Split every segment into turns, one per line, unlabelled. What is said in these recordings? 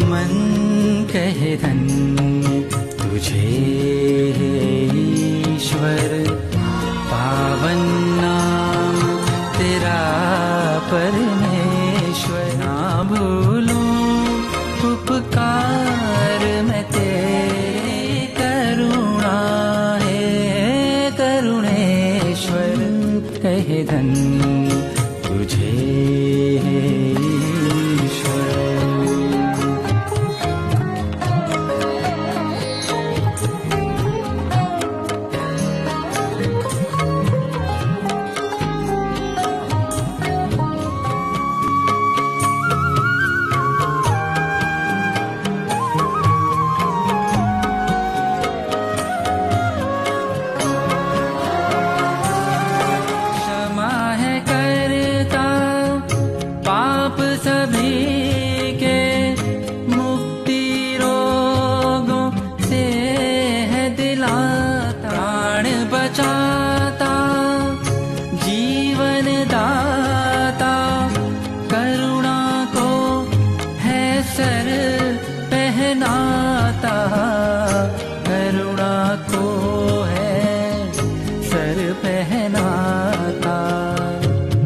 मन कहे धन्य तुझे ईश्वर, पावन नाम तेरा परमेश्वर। ना भूलूं उपकार मैं तेरे, करुणा है करुणेश्वर। कहे धन्य तुझे ईश्वर।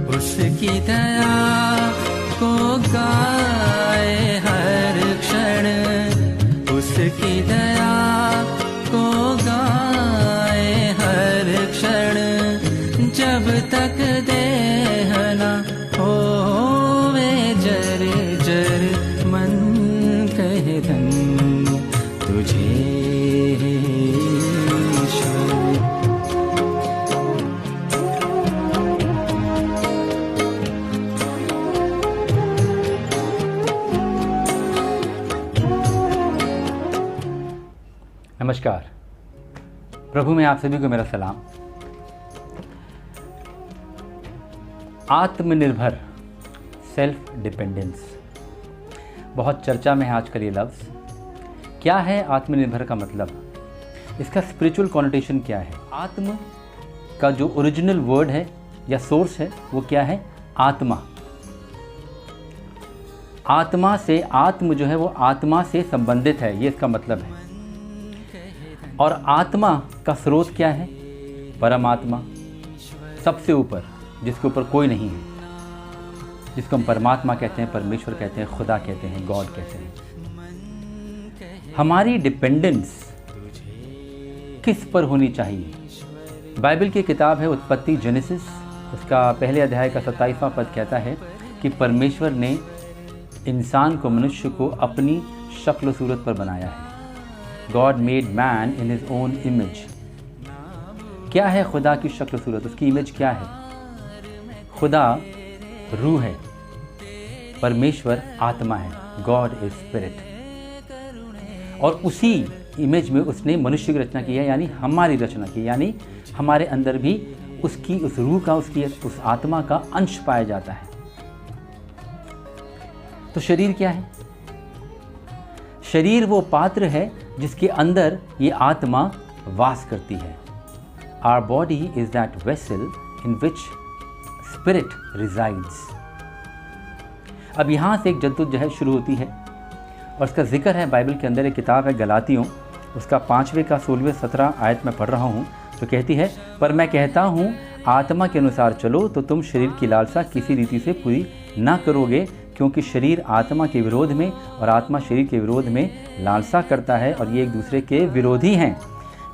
उसकी दया को गाए हर क्षण, उसकी दया को गाए हर क्षण। जब तक देह न होवे जर जर, मन कहे धन्य तुझे ईश्वर।
नमस्कार, प्रभु में आप सभी को मेरा सलाम। आत्मनिर्भर, सेल्फ डिपेंडेंस, बहुत चर्चा में है आजकल ये लफ्ज़। क्या है आत्मनिर्भर का मतलब? इसका स्पिरिचुअल कॉनोटेशन क्या है? आत्म का जो ओरिजिनल वर्ड है या सोर्स है वो क्या है? आत्मा। आत्मा से, आत्म जो है वो आत्मा से संबंधित है, ये इसका मतलब है। और आत्मा का स्रोत क्या है? परमात्मा, सबसे ऊपर, जिसके ऊपर कोई नहीं है, जिसको हम परमात्मा कहते हैं, परमेश्वर कहते हैं, खुदा कहते हैं, गॉड कहते हैं। हमारी डिपेंडेंस किस पर होनी चाहिए? बाइबल की किताब है उत्पत्ति, जेनेसिस, उसका पहले अध्याय का 27वां पद कहता है कि परमेश्वर ने इंसान को, मनुष्य को अपनी शक्ल सूरत पर बनाया है। God made man in his own image। क्या है खुदा की शक्ल सूरत? उसकी इमेज क्या है? खुदा रूह है, परमेश्वर आत्मा है, गॉड इज स्पिरिट। और उसी इमेज में उसने मनुष्य की रचना की है, यानी हमारी रचना की, यानी हमारे अंदर भी उसकी, उस रूह का, उसकी उस आत्मा का अंश पाया जाता है। तो शरीर क्या है? शरीर वो पात्र है जिसके अंदर ये आत्मा वास करती है। Our body is that vessel in which spirit resides। अब यहाँ से एक जद्दोजहद शुरू होती है और उसका जिक्र है बाइबल के अंदर। एक किताब है गलातियों, उसका 5वें का 16वें 17 आयत में पढ़ रहा हूँ, जो कहती है, पर मैं कहता हूँ आत्मा के अनुसार चलो तो तुम शरीर की लालसा किसी रीति से पूरी ना करोगे, क्योंकि शरीर आत्मा के विरोध में और आत्मा शरीर के विरोध में लालसा करता है, और ये एक दूसरे के विरोधी हैं,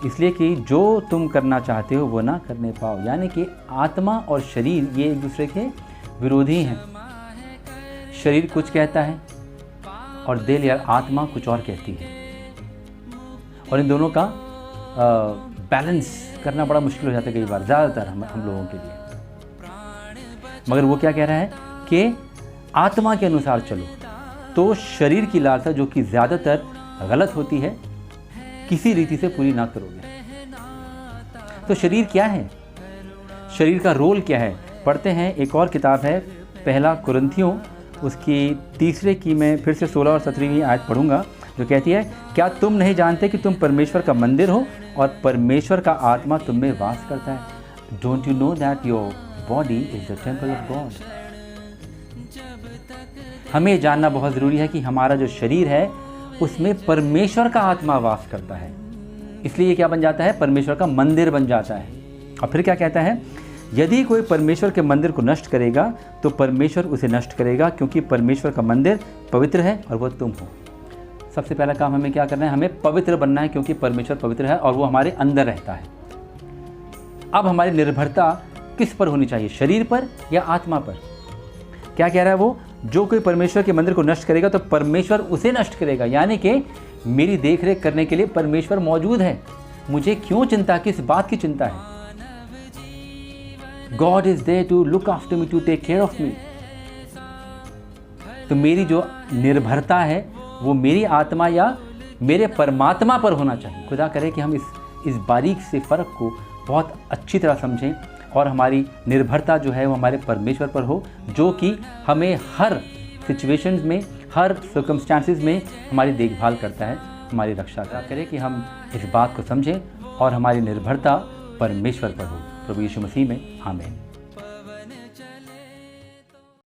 इसलिए कि जो तुम करना चाहते हो वो ना करने पाओ। यानी कि आत्मा और शरीर ये एक दूसरे के विरोधी हैं। शरीर कुछ कहता है और दिल या आत्मा कुछ और कहती है, और इन दोनों का बैलेंस करना बड़ा मुश्किल हो जाता है कई बार, ज़्यादातर हम लोगों के लिए। मगर वो क्या कह रहा है कि आत्मा के अनुसार चलो तो शरीर की लालसा, जो कि ज़्यादातर गलत होती है, किसी रीति से पूरी ना करोगे। तो शरीर क्या है? शरीर का रोल क्या है? पढ़ते हैं, एक और किताब है पहला कुरिन्थियों, उसकी 3 की मैं फिर से 16 और 17वीं आयत पढ़ूंगा, जो कहती है, क्या तुम नहीं जानते कि तुम परमेश्वर का मंदिर हो और परमेश्वर का आत्मा तुम में वास करता है? Don't you know that your body is the temple of God. हमें जानना बहुत ज़रूरी है कि हमारा जो शरीर है उसमें परमेश्वर का आत्मा वास करता है, इसलिए ये क्या बन जाता है, परमेश्वर का मंदिर बन जाता है। और फिर क्या कहता है, यदि कोई परमेश्वर के मंदिर को नष्ट करेगा तो परमेश्वर उसे नष्ट करेगा, क्योंकि परमेश्वर का मंदिर पवित्र है और वो तुम हो। सबसे पहला काम हमें क्या करना है, हमें पवित्र बनना है, क्योंकि परमेश्वर पवित्र है और वो हमारे अंदर रहता है। अब हमारी निर्भरता किस पर होनी चाहिए, शरीर पर या आत्मा पर? क्या कह रहा है वो, जो कोई परमेश्वर के मंदिर को नष्ट करेगा तो परमेश्वर उसे नष्ट करेगा, यानी कि मेरी देखरेख करने के लिए परमेश्वर मौजूद है। मुझे क्यों चिंता, किस बात की चिंता है? God is there to look after me, to take care of me. तो मेरी जो निर्भरता है वो मेरी आत्मा या मेरे परमात्मा पर होना चाहिए। खुदा करे कि हम इस बारीक से फ़र्क को बहुत अच्छी तरह समझें और हमारी निर्भरता जो है वो हमारे परमेश्वर पर हो, जो कि हमें हर सिचुएशंस में, हर सर्कमस्टांसेस में हमारी देखभाल करता है, हमारी रक्षा करे कि हम इस बात को समझें और हमारी निर्भरता परमेश्वर पर हो। प्रभु यीशु मसीह में आमीन।